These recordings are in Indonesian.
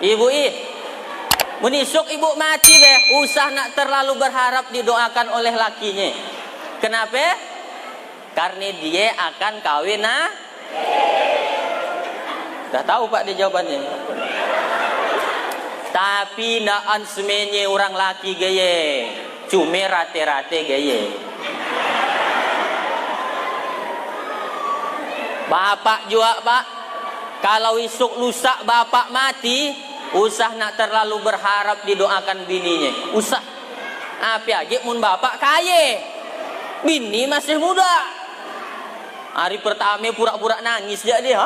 Ibu menisuk ibu mati deh, usah nak terlalu berharap didoakan oleh lakinya. Kenapa? Karena dia akan kawin Dah tahu Pak dia jawabannya. Tapi naan semenye orang laki gaya, cuma rate-rate gaya. Bapak juga Pak, kalau isuk lusa bapak mati, usah nak terlalu berharap didoakan bininya. Usah. Apa aja mun bapak kaya, bini masih muda. Hari pertama pura-pura nangis jadi.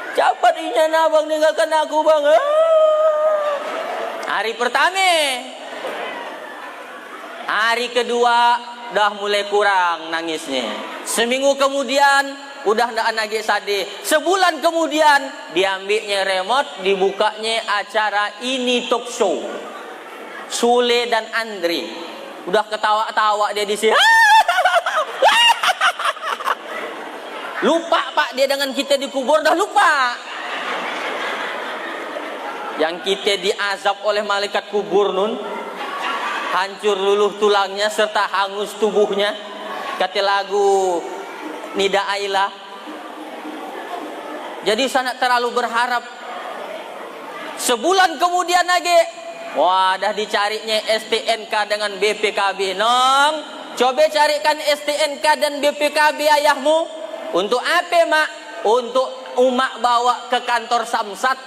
Cepat inya abang ninggalkan aku bang. Hari pertama, hari kedua dah mulai kurang nangisnya. Seminggu kemudian udah ndak lagi sadih. Sebulan kemudian diambilnya remote, dibukanya acara Ini Talk Show. Sule dan Andri udah ketawa-tawa dia di sini. Lupa Pak dia dengan kita dikubur, dah lupa. Yang kita diazab oleh malaikat kubur nun, hancur luluh tulangnya serta hangus tubuhnya. Kata lagu Nida Aila. Jadi sangat terlalu berharap. Sebulan kemudian lagi, wah dah dicarinya STNK dengan BPKB. Nong, coba carikan STNK dan BPKB ayahmu. Untuk apa mak? Untuk umak bawa ke kantor Samsat.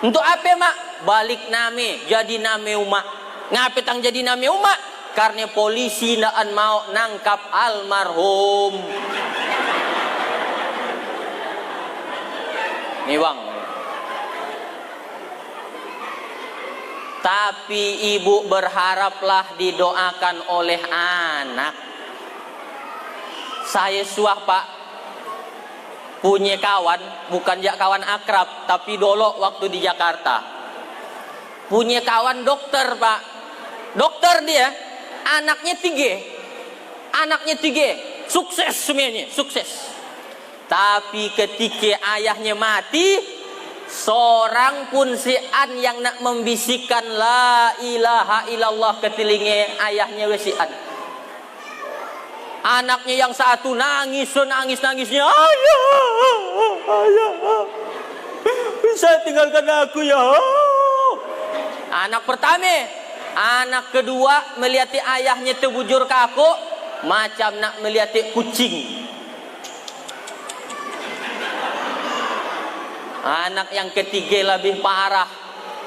Untuk apa mak? Balik name, jadi name umak. Ngapa tang jadi name umak? Karena polisi ndak mau nangkap almarhum. Nih bang. Tapi ibu berharaplah didoakan oleh anak. Saya suah Pak, punya kawan, bukan kawan akrab, tapi dulu waktu di Jakarta. Punya kawan dokter Pak. Dokter dia, anaknya 3. Sukses semuanya, sukses. Tapi ketika ayahnya mati, seorang pun sian yang nak membisikkan la ilaha illallah ke telinga ayahnya wesian. Anaknya yang satu nangisnya, ayah, bisa tinggalkan aku ya. Anak pertama, anak kedua melihat ayahnya terbujur kaku, macam nak melihat kucing. Anak yang ketiga lebih parah,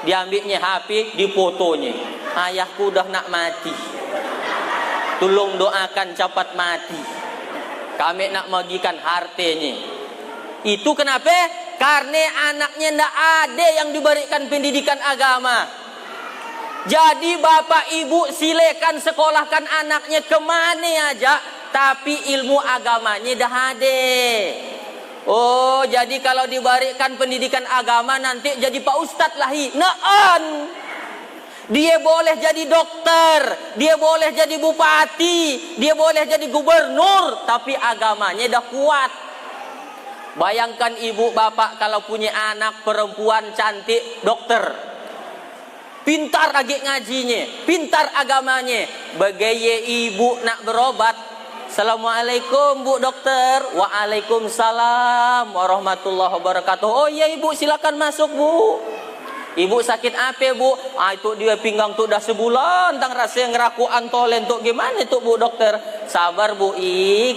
diambilnya HP, difotonya. Ayahku udah nak mati. Tolong doakan cepat mati. Kami nak bagikan hartanya. Itu kenapa? Karena anaknya ndak ada yang diberikan pendidikan agama. Jadi bapak ibu silakan sekolahkan anaknya kemana aja, tapi ilmu agamanya dah ada. Oh, jadi kalau diberikan pendidikan agama nanti jadi Pak Ustadz lahi. Naan. Dia boleh jadi dokter, dia boleh jadi bupati, dia boleh jadi gubernur, tapi agamanya dah kuat. Bayangkan ibu bapak kalau punya anak perempuan cantik dokter, pintar lagi ngajinya, pintar agamanya. Bagaya ibu nak berobat, Assalamualaikum Bu Dokter. Waalaikumsalam warahmatullahi wabarakatuh. Oh iya ibu silakan masuk Bu. Ibu sakit apa Bu? Itu dia pinggang tuh dah sebulan tang rasa ngeraku antolen tuh gimana tuh Bu Dokter? Sabar Bu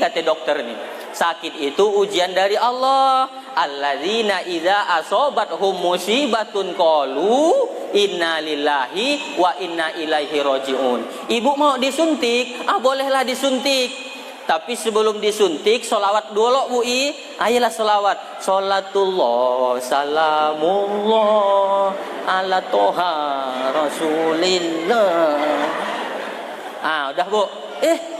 kata dokter nih. Sakit itu ujian dari Allah. Alladzina idza asobathum musibatun qalu inna lillahi wa inna ilaihi rajiun. Ibu mau disuntik? Bolehlah disuntik. Tapi sebelum disuntik, solawat dulu Bu ayolah solawat. Salatullah, salamullah, ala toha rasulillah. Udah Bu.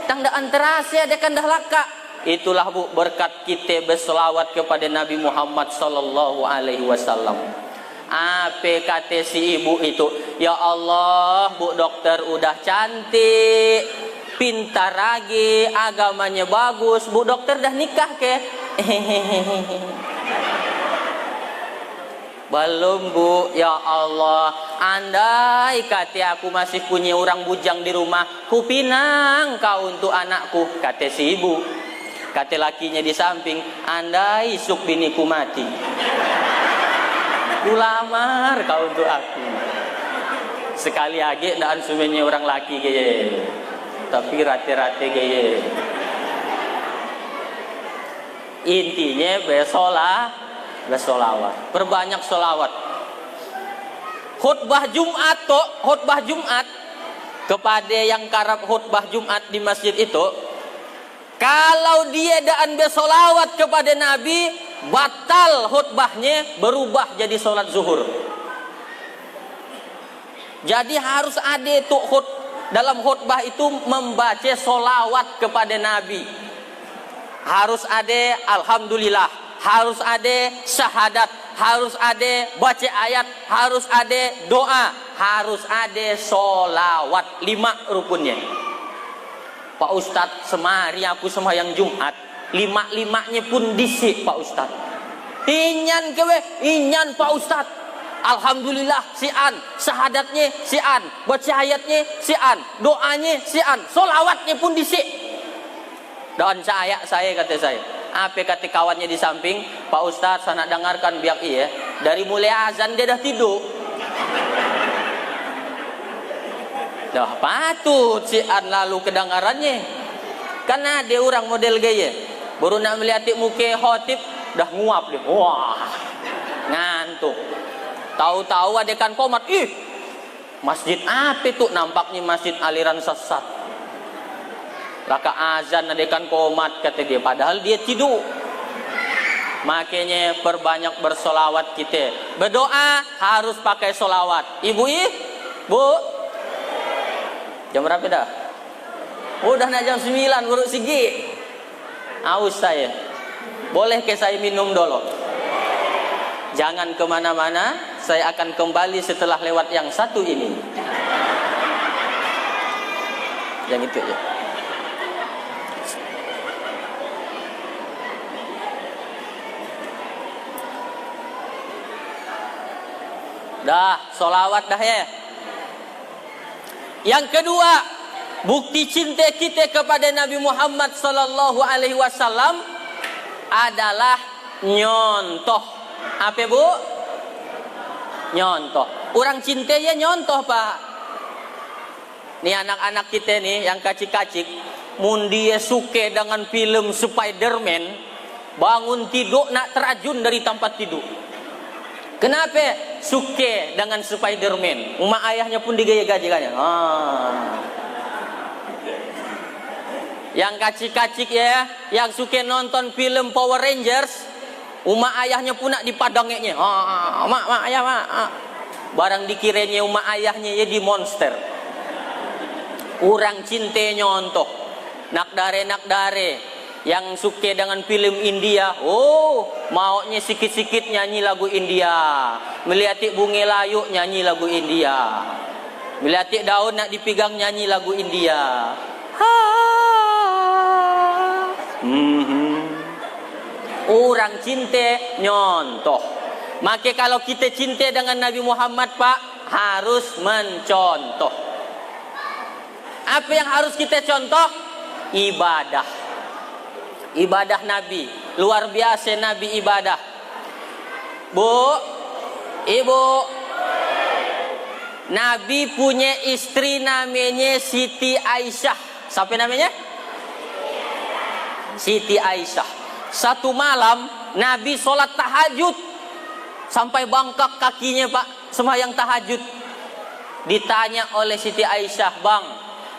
Tang daan terasa ada kan dah laka. Itulah Bu berkat kita bersolawat kepada Nabi Muhammad sallallahu alaihi wasallam. Apa kata si ibu itu? Ya Allah, Bu Dokter udah cantik, pintar lagi, agamanya bagus. Bu Dokter dah nikah ke? Belum bu, ya Allah. Andai kata aku masih punya orang bujang di rumah, ku pinang kau untuk anakku, kata si ibu. Kata lakinya di samping, andai suk biniku mati, ku lamar kau untuk aku. Sekali lagi dan semuanya orang laki gaya, tapi rate-rate gaya. Intinya bersolawat, perbanyak solawat. Khutbah Jumat kepada yang karab khutbah Jumat di masjid itu, kalau dia daan bersolawat kepada Nabi, batal khutbahnya, berubah jadi solat zuhur. Jadi harus ada itu dalam khutbah itu membaca solawat kepada Nabi. Harus ada alhamdulillah, harus ada syahadat, harus ada baca ayat, harus ada doa, harus ada solawat. 5 rukunnya. Pak Ustadz, semari aku sembahyang Jumat, 5-5-nya pun disik Pak Ustadz. Inyan Pak Ustadz. Alhamdulillah sian, syahadatnya sian, baca ayatnya sian, doanya sian, solawatnya pun disik. Dan saya kata saya, apa kata kawannya di samping, Pak Ustadz saya nak dengarkan biak iya, dari mulai azan dia dah tidur. Dah patut sian lalu kedengarannya. Karena ada orang model gaya, baru nak melihat muka khotib dah nguap dia, wah ngantuk. Tahu-tahu ada kan komat, masjid apa tuh, nampaknya masjid aliran sesat. Raka azan adekan komat kata dia, padahal dia tidur. Makanya perbanyak bersolawat kita. Berdoa harus pakai solawat. Ibu, bu, jam berapa dah? Udah nak jam 9 baru sigi. Aus saya. Boleh ke saya minum dulu? Jangan kemana-mana, saya akan kembali setelah lewat yang satu ini. Yang itu ya. Dah, solawat dah ya. Yang kedua, bukti cinta kita kepada Nabi Muhammad sallallahu alaihi wasallam adalah nyontoh. Apa bu? Nyontoh. Orang cinta ya nyontoh pak. Nih anak-anak kita nih yang kacik-kacik, mun dia suka dengan film Spiderman, bangun tidur nak terjun dari tempat tidur. Kenapa? Suka dengan Spiderman. Mak ayahnya pun digaya-gajikannya. Yang kacik-kacik ya, yang suka nonton film Power Rangers, umat ayahnya pun nak dipadangnya. Mak ayah mak. Barang dikiranya umat ayahnya ya di monster. Orang cinta nyontoh. Nak dare. Yang suka dengan film India, maunya sikit-sikit nyanyi lagu India. Melihat bunga layu nyanyi lagu India. Melihat daun nak dipegang nyanyi lagu India. Orang cinta nyontoh. Maka kalau kita cinta dengan Nabi Muhammad pak, harus mencontoh. Apa yang harus kita contoh? Ibadah. Ibadah Nabi, luar biasa Nabi ibadah. Bu, ibu, Nabi punya istri namanya Siti Aisyah. Siapa namanya? Siti Aisyah. Satu malam Nabi sholat tahajud sampai bangkak kakinya pak, sembahyang tahajud. Ditanya oleh Siti Aisyah, bang,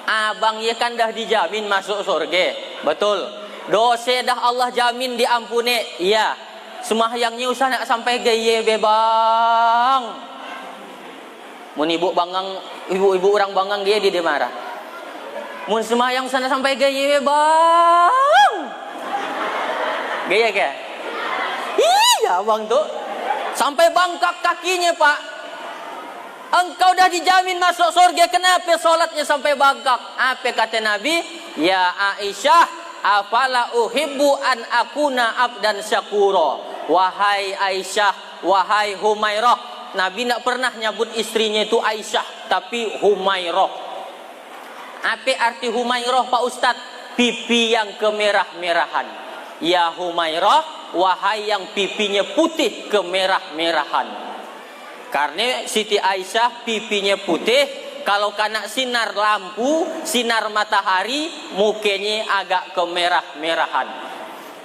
abang ya kan dah dijamin masuk surga, betul? Dosa dah Allah jamin diampuni. Iya. Sembahyangnya usah nak sampai gaya bebang. Mun ibu bangang, ibu orang bangang dia marah. Mun sembahyang sana sampai gaya bebang. Gaya ke? Iya bang tuh. Sampai bangkak kakinya pak. Engkau dah dijamin masuk surga, kenapa solatnya sampai bangkak? Apa kata Nabi? Ya Aisyah, afala uhibbu an akuna abdan syakura. Wahai Aisyah, wahai Humairah. Nabi tidak pernah nyebut istrinya itu Aisyah, tapi Humairah. Apa arti Humairah Pak Ustadz? Pipi yang kemerah-merahan. Ya Humairah, wahai yang pipinya putih kemerah-merahan. Karena Siti Aisyah pipinya putih, kalau kena sinar lampu, sinar matahari, mukanya agak kemerah-merahan.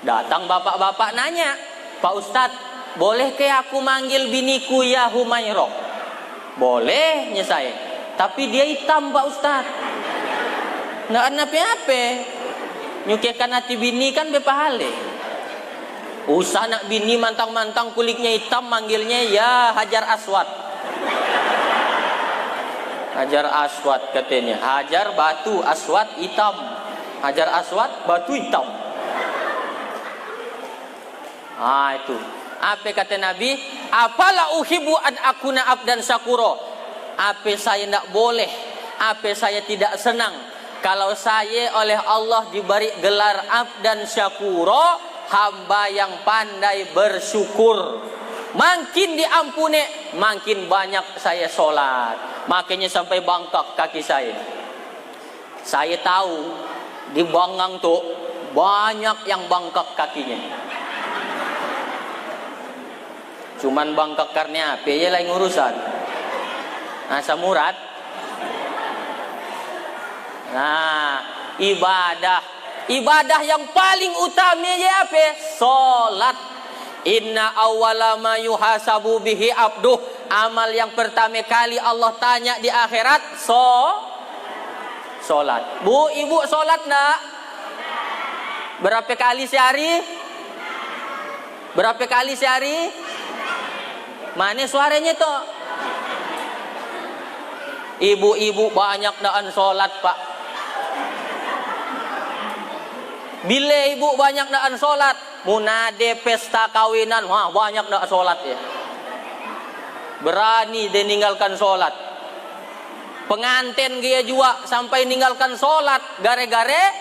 Datang bapak-bapak nanya, Pak Ustadz, boleh ke aku manggil biniku ya Humairah? Bolehnya saya. Tapi dia hitam Pak Ustadz. Nggak ada apa-apa. Nyukekan hati bini kan bepahale. Usah nak bini mantang-mantang kulitnya hitam, manggilnya ya Hajar Aswad. Hajar Aswad katanya. Hajar batu, Aswad hitam. Hajar Aswad batu hitam. Ah itu. Apa kata Nabi? Apalah uhibbu an akuna abdan syakura. Apa saya tidak boleh? Apa saya tidak senang kalau saya oleh Allah diberi gelar abdan syakura, hamba yang pandai bersyukur. Makin diampuni, makin banyak saya sholat. Makanya sampai bangkak kaki saya. Saya tahu di Bangang tuh banyak yang bangkak kakinya. Cuman bangkak karena apa? Ya lain urusan. Asa murad. Nah, ibadah yang paling utama ya apa? Salat. Inna awwala ma yuhasabu bihi abduh. Amal yang pertama kali Allah tanya di akhirat, salat. Bu, ibu salat enggak? Berapa kali sehari? Berapa kali sehari? Mana suaranya tuh? Ibu-ibu banyak daan sholat Pak. Bila ibu banyak daan sholat, munade pesta kawinan, wah banyak daan sholat ya. Berani dia ninggalkan sholat. Pengantin dia juga sampai ninggalkan sholat gara-gara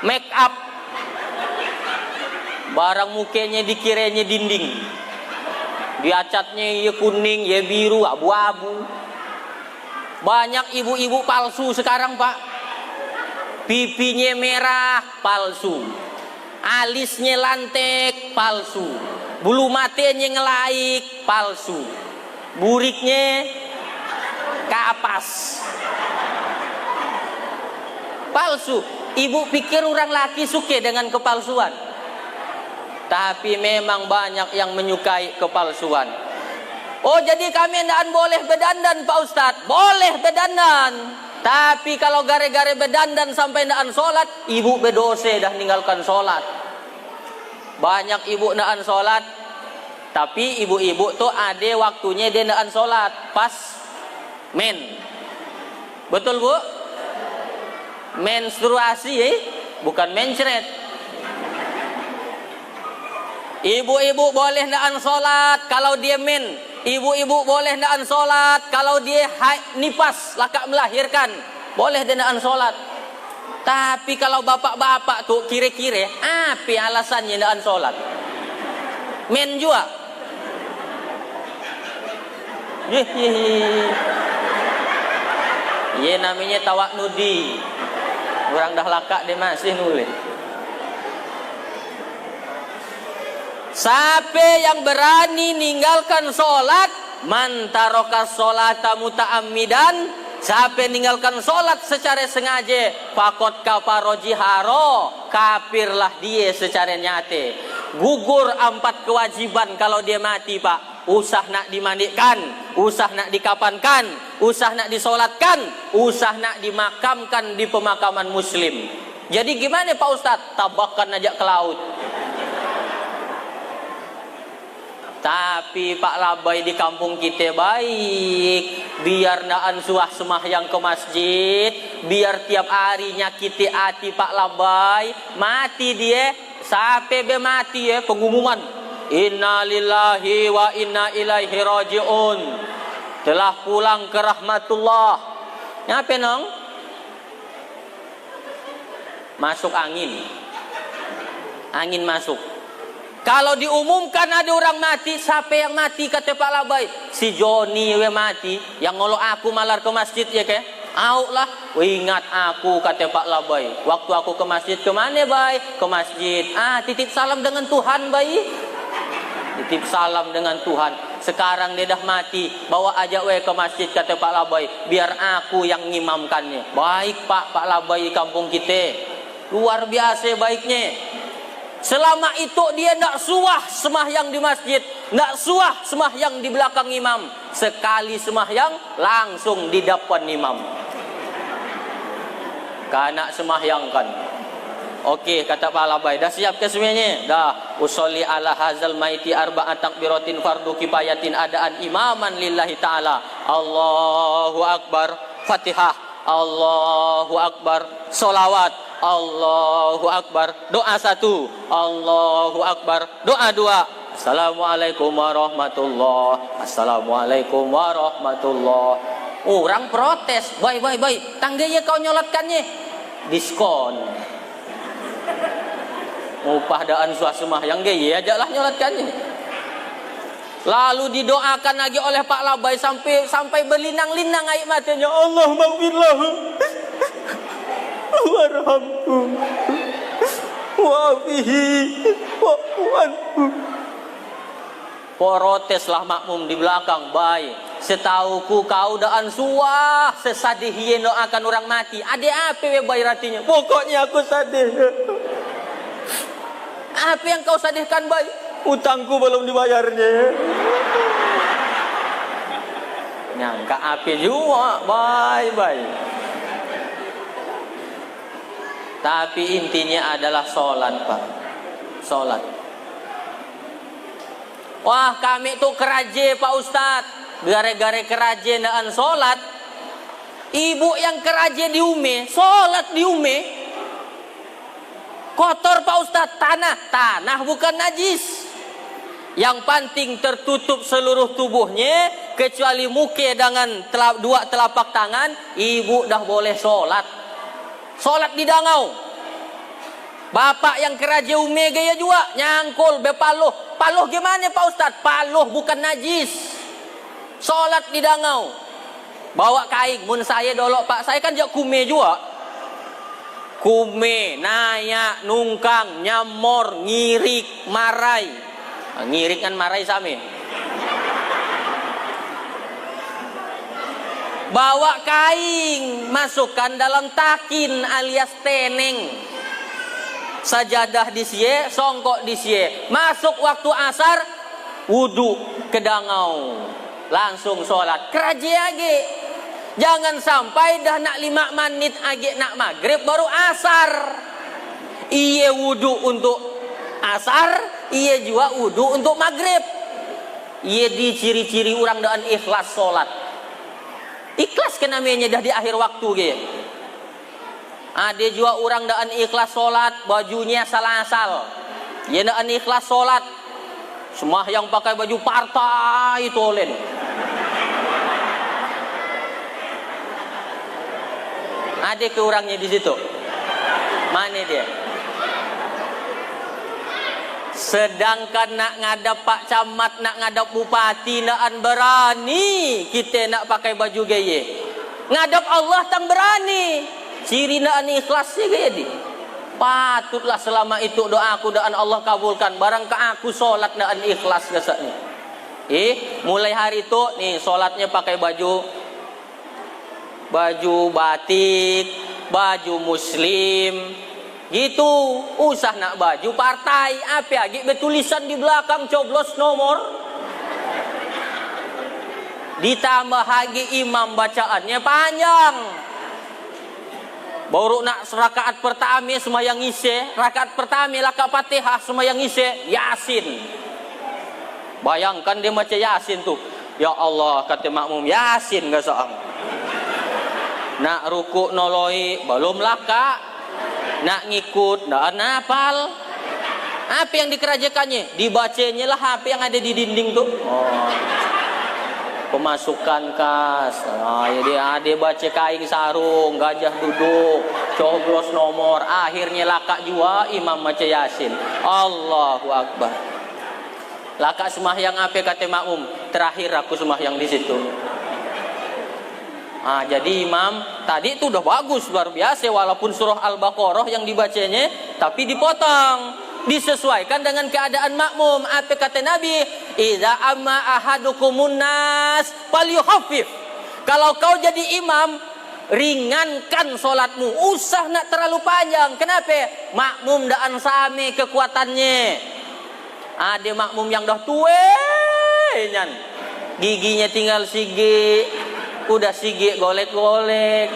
make up. Barang mukanya dikiranya dinding. Diacatnya ya kuning, ya biru, abu-abu. Banyak ibu-ibu palsu sekarang Pak. Pipinya merah, palsu. Alisnya lantek, palsu. Bulu matanya ngelaik, palsu. Buriknya kapas, palsu. Ibu pikir orang laki suka dengan kepalsuan. Tapi memang banyak yang menyukai kepalsuan. Oh jadi kami tidak boleh berdandan Pak Ustadz? Boleh berdandan. Tapi kalau gara-gara berdandan sampai tidak sholat, ibu berdosa dah ninggalkan sholat. Banyak ibu tidak sholat. Tapi ibu-ibu tuh ada waktunya dia tidak sholat. Pas men. Betul Bu? Menstruasi bukan mencret. Ibu-ibu boleh ndak sholat kalau dia men. Ibu-ibu boleh ndak sholat kalau dia nifas, laka melahirkan. Boleh dia ndak sholat. Tapi kalau bapak-bapak tuh kira-kira apa alasannya ndak sholat? Men juga. Ye namanya tawak nudi. Orang dah laka dia masih nulis. Siapa yang berani ninggalkan sholat, man taraka sholata muta'ammidan, siapa yang ninggalkan sholat secara sengaja, fakot kafaro jiharo, kafirlah dia secara nyata. Gugur 4 kewajiban kalau dia mati Pak. Usah nak dimandikan, usah nak dikapankan, usah nak disolatkan, usah nak dimakamkan di pemakaman muslim. Jadi gimana Pak Ustadz? Tabakan aja ke laut. Tapi Pak Labai di kampung kita baik. Biar ndak ansuah semahyang ke masjid, biar tiap hari nyakiti hati Pak Labai, mati dia, sampai be mati ya pengumuman. Inna lillahi wa inna ilaihi raji'un. Telah pulang ke rahmatullah. Ngapain nong? masuk angin. Angin masuk. Kalau diumumkan ada orang mati, siapa yang mati kata Pak Labai? Si Joni yang mati, yang ngolok aku malar ke masjid ya ke? Au lah, ingat aku kata Pak Labai. Waktu aku ke masjid, ke mana bay? Ke masjid. Titip salam dengan Tuhan bay. Titip salam dengan Tuhan. Sekarang dia dah mati, bawa aja we ke masjid kata Pak Labai. Biar aku yang ngimamkannya. Baik Pak Labai kampung kita. Luar biasa baiknya. Selama itu dia tidak suah semahyang di masjid, tidak suah semahyang di belakang imam. Sekali semahyang langsung di depan imam. Kanak semahyangkan. Okey kata Pak Labai, dah siap ke semuanya? Dah. Usolli ala hazal maiti arba'at takbiratin fardu kifayatin adaan imaman lillahi ta'ala. Allahu akbar. Fatihah. Allahu akbar. Solawat. Allahu akbar. Doa satu. Allahu akbar. Doa dua. Assalamualaikum warahmatullahi. Assalamualaikum warahmatullahi. Orang protes. Baik. Tangganya kau nyolatkannya. Diskon. Upah daan suasana yang gaya ajalah nyolatkannya. Lalu didoakan lagi oleh Pak Labai sampai berlinang-linang air matanya. Allah maghfirlahu warhamhu wa'afihi wa'anhu. Proteslah makmum di belakang. Baik, setauku kau daan suah sesadih ye doakan orang mati. Ada apa we bayi ratinya? Pokoknya aku sadih. Apa yang kau sadihkan bayi? Utangku belum dibayarnya. Nyangka apa juga bayi. Tapi intinya adalah sholat Pak. Sholat. Wah kami tuh keraje Pak Ustadz. Gara-gara keraje daan sholat. Ibu yang keraje di ume, sholat di ume. Kotor Pak Ustadz. Tanah bukan najis. Yang penting tertutup seluruh tubuhnya. Kecuali muka dengan dua telapak tangan. Ibu dah boleh sholat. Solat di dangau. Bapak yang keraja ume gaya juga nyangkul bepaluh. Paluh gimana Pak Ustadz? Paluh bukan najis. Solat di dangau. Bawa kain. Mun saya dolok Pak, saya kan jak kume juga. Kume, nayak, nungkang, nyamor, ngirik, marai. Ngirik kan marai sami. Bawa kain, masukkan dalam takin alias teneng. Sajadah di sie, songkok di sie. Masuk waktu asar, wudu ke dangau. Langsung sholat. Keraji age. Jangan sampai dah nak 5 menit age nak maghrib baru asar. Iye wudu untuk asar, iye juga wudu untuk maghrib. Iye di ciri-ciri orang dengan ikhlas sholat. Ikhlas kan namanya dah di akhir waktu gitu. Ada juga orang daan ikhlas solat, bajunya salah-asal. Ya daan ikhlas solat, semua yang pakai baju partai itu oleh. Ada ke orangnya di situ. Mana dia? Sedangkan nak ngadap Pak Camat, nak ngadap Bupati, nak berani kita nak pakai baju gaya. Ngadap Allah tang berani. Ciri nak ikhlasnya gaya di. Patutlah selama itu doaku doan Allah kabulkan. Barang ke aku solat nak ikhlas gasaknya. Mulai hari itu nih solatnya pakai baju batik, baju muslim. Gitu, usah nak baju partai apa lagi bertulisan di belakang coblos nomor. Ditambah lagi imam bacaannya panjang. Baru nak rakaat pertama sembahyang isya, rakaat pertama laka Fatihah sembahyang isya, Yasin. Bayangkan dia baca Yasin tuh. Ya Allah kata makmum Yasin gak soang. Nak ruku noloi belum laka. Nak ngikut, nak nafal. Apa yang dikerajakannya? Dibacanya lah apa yang ada di dinding tuh. Pemasukan kas. Ya dia baca kain sarung, gajah duduk. coblos nomor, akhirnya laka jua imam maca Yasin. Allahu Akbar. Laka sembahyang apa kata makmum? Terakhir aku sembahyang di situ. Jadi imam tadi itu udah bagus, luar biasa, walaupun surah Al-Baqarah yang dibacanya tapi dipotong, disesuaikan dengan keadaan makmum. Apa kata Nabi? Idza amma ahadukumun nas falyukhaffif. Kalau kau jadi imam, ringankan solatmu, usah nak terlalu panjang. Kenapa? Makmum daan same kekuatannya. Ada makmum yang dah tua, giginya tinggal sige, udah sige golek-golek,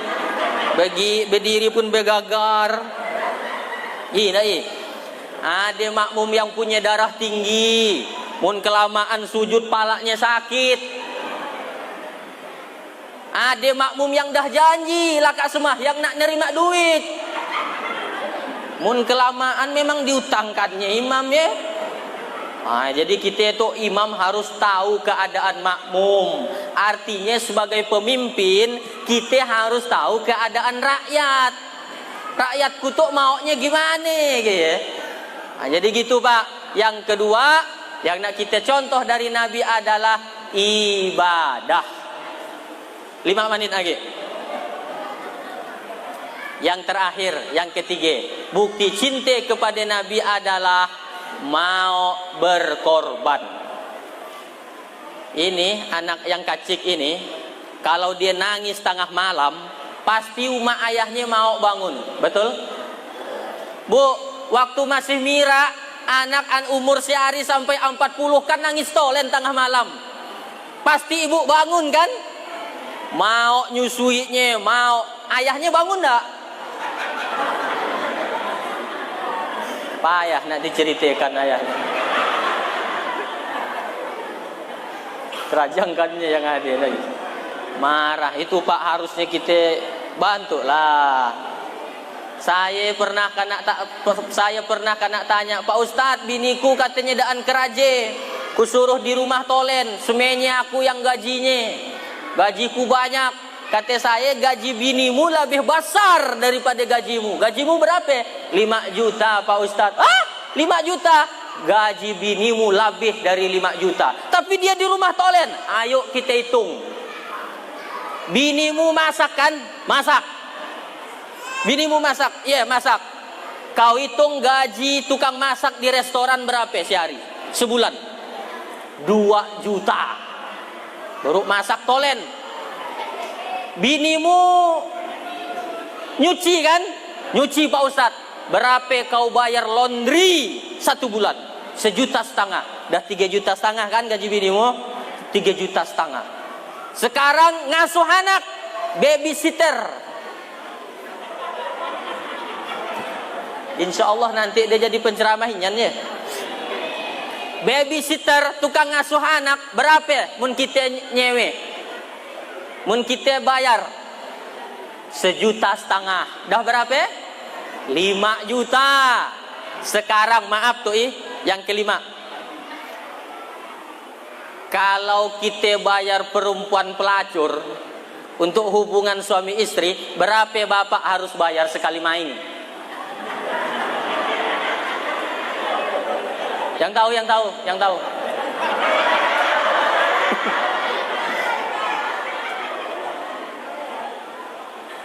bagi berdiri pun begagar. Ada makmum yang punya darah tinggi, mun kelamaan sujud palanya sakit. Ada makmum yang dah janji laka sembahyang nak nerima duit, mun kelamaan memang diutangkannya imam ya. Jadi kita itu imam harus tahu keadaan makmum. Artinya sebagai pemimpin kita harus tahu keadaan rakyat. Rakyatku tuh maunya gimana gitu. Jadi gitu Pak. Yang kedua yang nak kita contoh dari Nabi adalah ibadah. 5 menit lagi. Yang terakhir, yang ketiga, bukti cinta kepada Nabi adalah mau berkorban. Ini anak yang kacik ini, kalau dia nangis tengah malam, pasti umak ayahnya mau bangun. Betul? Bu, waktu masih Mira, anak umur sehari sampai 40 kan nangis tolen tengah malam. Pasti ibu bangun kan? Mau nyusuinya, mau. Ayahnya bangun enggak? Payah nak diceritakan ayahnya. Kerajangkannya yang ada lagi. Marah itu Pak, harusnya kita bantu lah. Saya pernah kena tanya, Pak Ustadz, biniku katanya daan keraje, kusuruh di rumah tolen, semennya aku yang gajinya, gajiku banyak. Kata saya, gaji binimu lebih besar daripada gajimu. Gajimu berapa? 5 juta Pak Ustadz. 5 juta? Gaji binimu lebih dari 5 juta. Tapi dia di rumah tolen. Ayo kita hitung. Binimu masak kan? Masak. Binimu masak? Iya, masak. Kau hitung gaji tukang masak di restoran berapa sehari? Sebulan? 2 juta. Baru masak tolen. Binimu nyuci kan? Nyuci Pak Ustadz. Berapa kau bayar laundry 1 bulan? 1,5 juta. Dah 3,5 juta kan gaji binimu? 3,5 juta. Sekarang ngasuh anak, babysitter. Insya Allah nanti dia jadi penceramahinnya ya. Babysitter, tukang ngasuh anak, berapa? Mun kita nyewe, mun kita bayar 1,5 juta. Dah berapa? 5 juta. Sekarang maaf tuh yang kelima. Kalau kita bayar perempuan pelacur untuk hubungan suami istri, berapa bapak harus bayar sekali main? Yang tahu.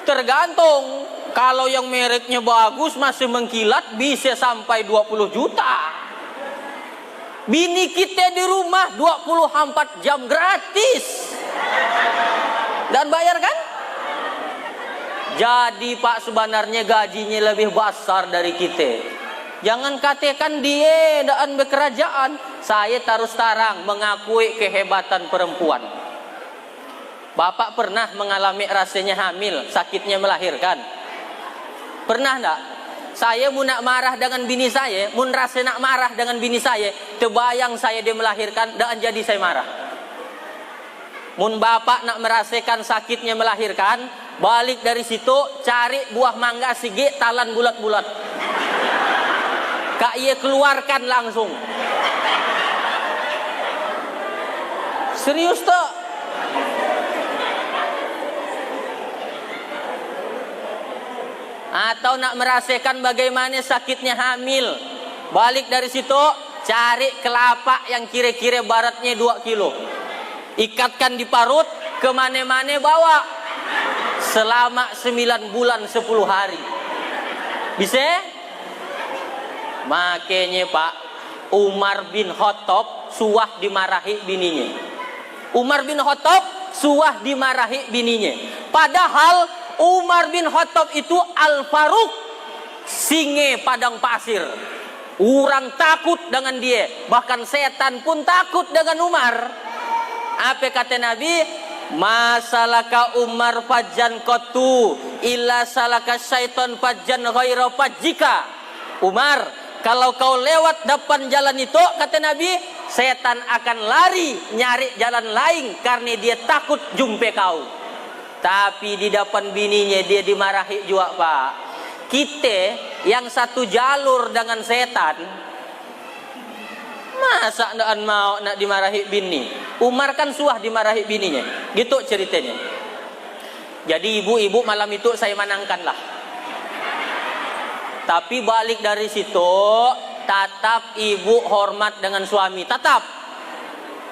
Tergantung. Kalau yang mereknya bagus masih mengkilat bisa sampai 20 juta. Bini kita di rumah 24 jam gratis. Dan bayar kan? Jadi Pak, sebenarnya gajinya lebih besar dari kita. Jangan katakan dia daan bekerajaan. Saya terus terang mengakui kehebatan perempuan. Bapak pernah mengalami rasanya hamil, sakitnya melahirkan? Pernah enggak? Saya mun nak marah dengan bini saya, mun rasa nak marah dengan bini saya, terbayang saya dia melahirkan, dan jadi saya marah. Mun bapak nak merasakan sakitnya melahirkan, balik dari situ cari buah mangga sige, talan bulat-bulat. Kak ia keluarkan langsung. Serius tak? Atau nak merasakan bagaimana sakitnya hamil. Balik dari situ, cari kelapa yang kira-kira beratnya 2 kilo. Ikatkan di parut, kemana-mana bawa. Selama 9 bulan 10 hari. Bisa? Makanya Pak, Umar bin Khattab suah dimarahi bininya. Umar bin Khattab suah dimarahi bininya. Padahal Umar bin Khattab itu Al-Faruq, singe padang pasir. Orang takut dengan dia, bahkan setan pun takut dengan Umar. Apa kata Nabi? Masalaka Umar fajjan qattu illa salaka syaitan fajjan ghaira fajjika. Umar, kalau kau lewat depan jalan itu, kata Nabi, setan akan lari nyari jalan lain karena dia takut jumpa kau. Tapi di depan bininya dia dimarahi juga Pak. Kita yang satu jalur dengan setan, masa ndak mau nak dimarahi bini? Umar kan suah dimarahi bininya. Gitu ceritanya. Jadi ibu-ibu malam itu saya menangkan lah. Tapi balik dari situ, tetap ibu hormat dengan suami, tetap.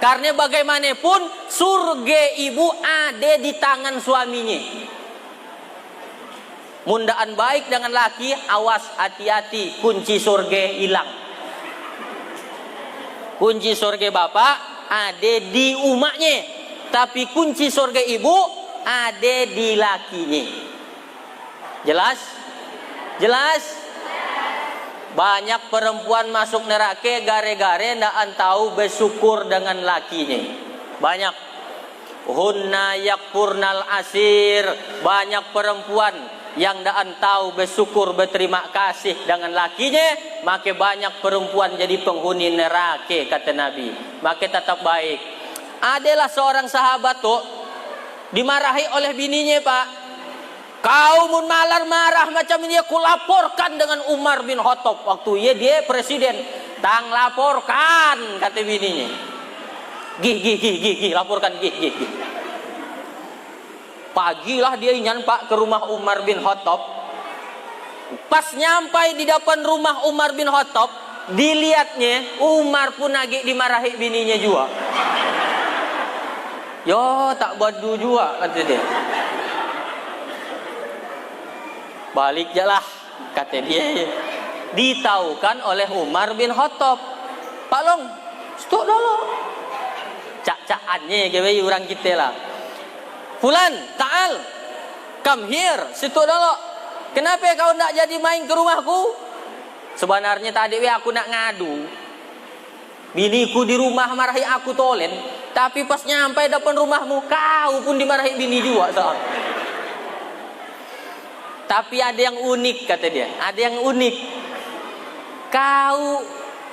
Karena bagaimanapun surga ibu ada di tangan suaminya. Mundaan baik dengan laki, awas hati-hati, kunci surga hilang. Kunci surga bapak ada di umaknya, tapi kunci surga ibu ada di lakinya. Jelas? Jelas? Banyak perempuan masuk neraka gara-gara ndak tahu bersyukur dengan lakinya. Banyak. Hunna yakfurnal asir. Banyak perempuan yang ndak tahu bersyukur berterima kasih dengan lakinya, maka banyak perempuan jadi penghuni neraka kata Nabi. Maka tetap baik. Adalah seorang sahabat tuh dimarahi oleh bininya Pak. Kau mun malar marah macam ini aku laporkan dengan Umar bin Khattab. Waktu dia presiden. Tang laporkan kata bininya. Gih, laporkan gih. Pagilah dia inyan Pak ke rumah Umar bin Khattab. Pas nyampai di depan rumah Umar bin Khattab, dilihatnya Umar pun lagi dimarahi bininya juga. Yo tak badu juga kata dia. Balik jalah kata dia. Ditaukan oleh Umar bin Khattab. Pak Long, stop dulu. Cak-cakannya gawe orang kita lah. Fulan, ta'al, come here, situ dulu. Kenapa kau nak jadi main ke rumahku? Sebenarnya tadi aku nak ngadu. Biniku di rumah marahi aku tolen, tapi pas nyampe depan rumahmu, kau pun dimarahi bini juga soal. Tapi ada yang unik kata dia, ada yang unik.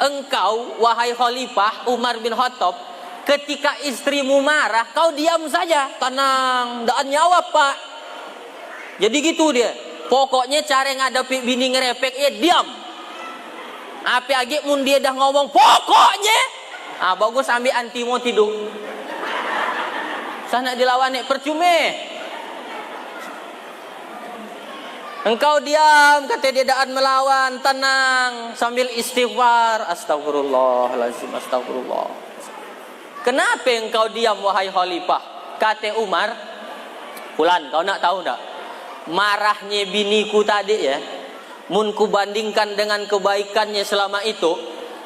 Engkau wahai khalifah Umar bin Khattab, ketika istrimu marah, kau diam saja, tenang, dan nyawa Pak. Jadi gitu dia. Pokoknya cara ngadapi bini ngerepek, diam. Apa lagi mun dia dah ngomong pokoknya, bagus ambil antimo tidur. Sana dilawan percuma. Engkau diam, kata dia daan melawan, tenang, sambil istighfar, astagfirullahaladzim, astagfirullah. Kenapa engkau diam wahai khalifah? Kata Umar, Fulan, kau nak tahu tak? Marahnya biniku tadi ya, mun ku bandingkan dengan kebaikannya selama itu,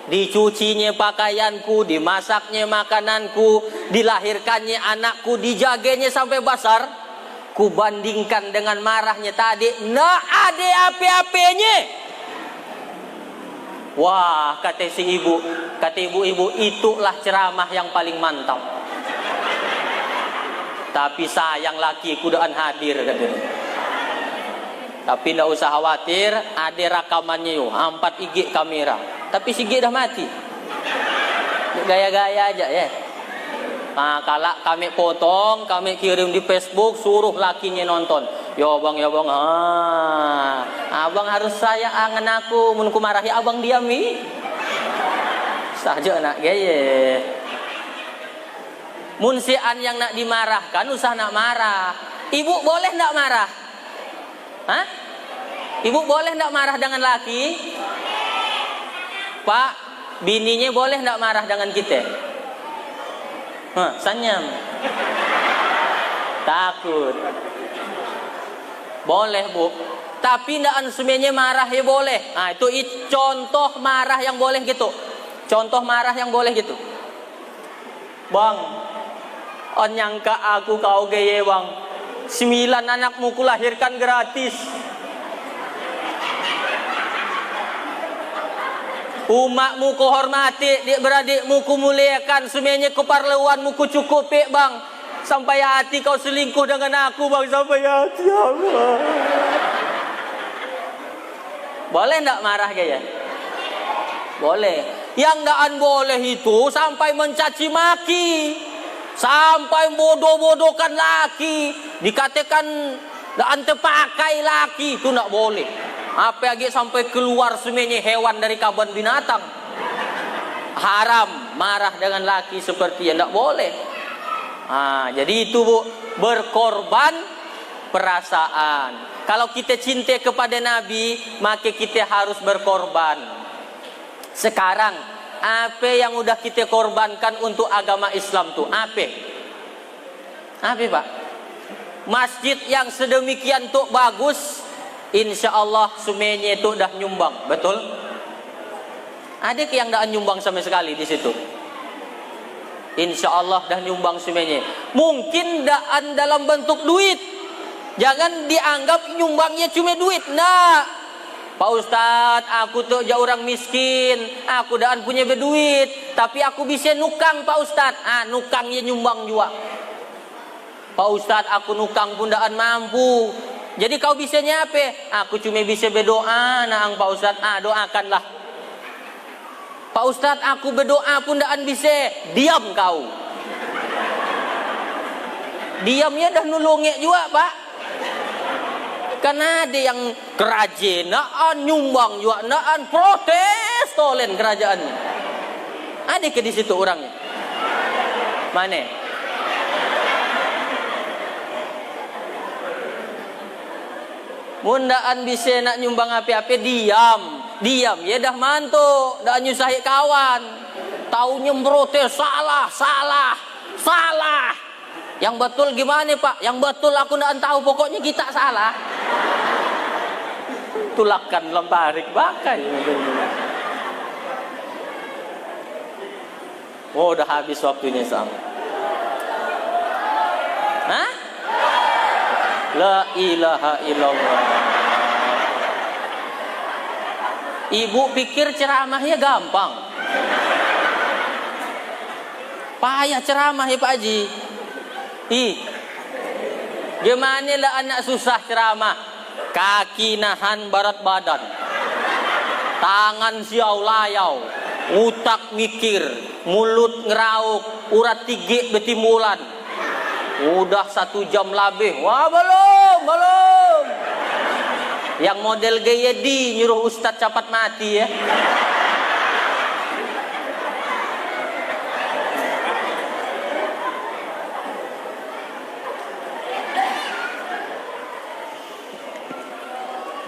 dicucinya pakaianku, dimasaknya makananku, dilahirkannya anakku, dijaganya sampai besar. Ku bandingkan dengan marahnya tadi, nggak ada apa-apanya. Wah, kata si ibu, kata ibu-ibu, itulah ceramah yang paling mantap. Tapi sayang laki kudaan hadir katanya. Tapi nggak usah khawatir, ada rekamannya yuk, 4 IG kamera. Tapi si IG dah mati. Gaya-gaya aja ya. Nah, kalau kami potong, kami kirim di Facebook, suruh lakinya nonton. Ya bang, abang harus saya angen aku, mun ku marahi abang diami. Saja nak gaya. Mun si an yang nak dimarahkan, usah nak marah. Ibu boleh nak marah? Hah? Ibu boleh enggak marah dengan laki? Pak, bininya boleh enggak marah dengan kita? Senyum. Takut. Boleh, Bu. Tapi ndak semuanya marah ya boleh. Itu contoh marah yang boleh gitu. Contoh marah yang boleh gitu. Bang, on nyangka aku kau geye bang. 9 anakmu kulahirkan gratis. Umakmu ku hormati, dik-beradikmu ku muliakan, semuanya ku parlewanmu ku cukupi bang. Sampai hati kau selingkuh dengan aku bang, sampai hati Allah. Boleh ndak marah gaya? Boleh. Yang ndak boleh itu sampai mencaci maki, sampai bodoh-bodohkan laki, dikatakan ndak terpakai laki, itu ndak boleh. Apa lagi sampai keluar semuanya hewan dari kebun binatang. Haram marah dengan laki seperti yang ndak boleh. Jadi itu Bu, berkorban perasaan. Kalau kita cinta kepada Nabi, maka kita harus berkorban. Sekarang, apa yang udah kita korbankan untuk agama Islam tuh? Apa? Apa Pak? Masjid yang sedemikian tuh bagus, insya Allah semuanya itu udah nyumbang, betul? Ada yang dah nyumbang sama sekali di situ? Insya Allah dah nyumbang semuanya. Mungkin daan dalam bentuk duit. Jangan dianggap nyumbangnya cuma duit. Nah, Pak Ustadz, aku tuh jauh orang miskin. Aku daan punya berduit. Tapi aku bisa nukang Pak Ustadz. Nukangnya nyumbang juga. Pak Ustadz, aku nukang pun daan mampu. Jadi kau bisa apa? Aku cuma bisa berdoa. Nah, Pak Ustadz, doakanlah. Pak Ustadz, aku berdoa pun daan bisa. Diam kau. Diamnya dah nulungnya juga Pak. Karena ada yang kerajaan nyumbang juga, naan protes tolen kerajaannya. Ada ke di situ orangnya? Mana? Mundaan bisa nak nyumbang apa-apa, diam ya dah mantu, dah nyusahi kawan. Taunya protes, salah. Yang betul gimana Pak? Yang betul aku ndak tahu, pokoknya kita salah. Tulakan lemparik bakai. Udah habis waktunya Sam. La ilaha illallah. Ibu pikir ceramahnya gampang. Payah ceramah ya Pak Haji. Gimana lah anak susah ceramah? Kaki nahan berat badan, tangan siau layau, utak mikir, mulut ngerauk, urat tigik betimulan. Udah 1 jam lebih. Wah belum. Yang model gaya nyuruh Ustadz cepat mati ya.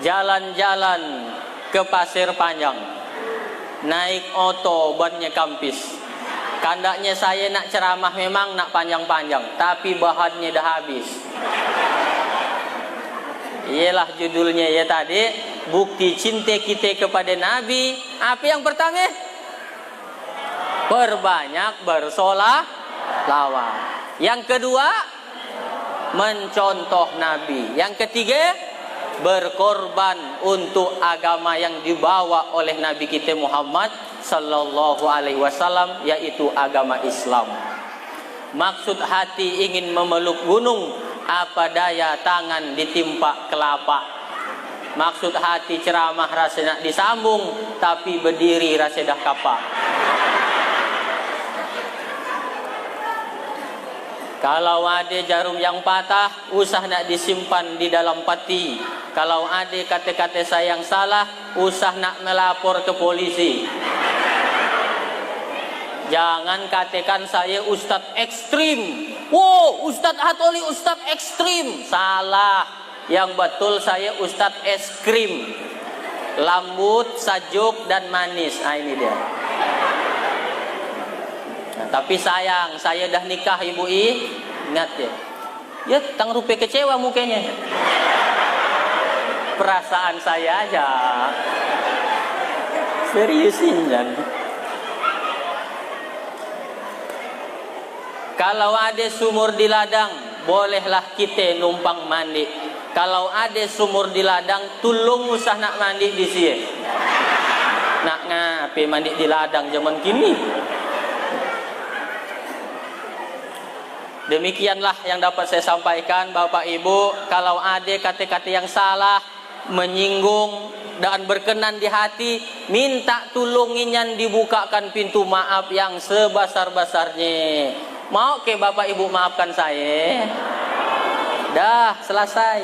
Jalan-jalan ke Pasir Panjang, naik oto bannya kampis. Kandaknya saya nak ceramah memang nak panjang-panjang, tapi bahannya dah habis. Iyalah judulnya ya tadi, bukti cinta kita kepada Nabi. Apa yang pertama? Perbanyak bersolawat. Yang kedua, mencontoh Nabi. Yang ketiga, berkorban untuk agama yang dibawa oleh Nabi kita Muhammad sallallahu alaihi wasallam, yaitu agama Islam. Maksud hati ingin memeluk gunung, apa daya tangan ditimpa kelapa. Maksud hati ceramah rasa nak disambung, tapi berdiri rasa dah kapak. Kalau ada jarum yang patah, usah nak disimpan di dalam peti. Kalau ada kata-kata saya yang salah, usah nak melapor ke polisi. Jangan katakan saya Ustadz ekstrim. Wow, Ustadz Hatoli Ustadz ekstrim. Salah. Yang betul saya Ustadz es krim, lembut, sajuk dan manis. Nah ini dia. Nah, tapi sayang, saya dah nikah Ibu I. Ingat ya. Ya, tang rupe kecewa mukanya. Perasaan saya aja. Seriusin Jan. Kalau ada sumur di ladang, bolehlah kita numpang mandi. Kalau ada sumur di ladang, tulung usah nak mandi di sini. Nak ngapain mandi di ladang zaman kini? Demikianlah yang dapat saya sampaikan Bapak Ibu. Kalau ada kata-kata yang salah, menyinggung dan berkenan di hati, minta tulunginnya dibukakan pintu maaf yang sebesar-besarnya. Mau ke Bapak Ibu maafkan saya? Dah selesai.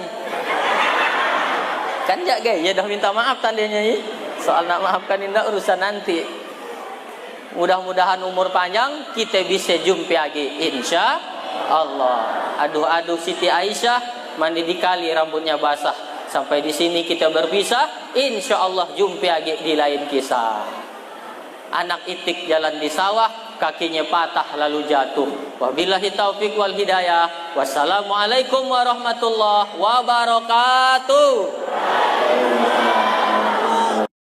Kan jak gay, ya dah minta maaf tandanya ya. Soal nak maafkan indah urusan nanti. Mudah-mudahan umur panjang kita bisa jumpa lagi insya Allah. Aduh Siti Aisyah mandi di kali rambutnya basah. Sampai di sini kita berpisah. Insya Allah jumpa lagi di lain kisah. Anak itik jalan di sawah, kakinya patah lalu jatuh. Wabillahi taufik wal hidayah. Wassalamualaikum warahmatullahi wabarakatuh.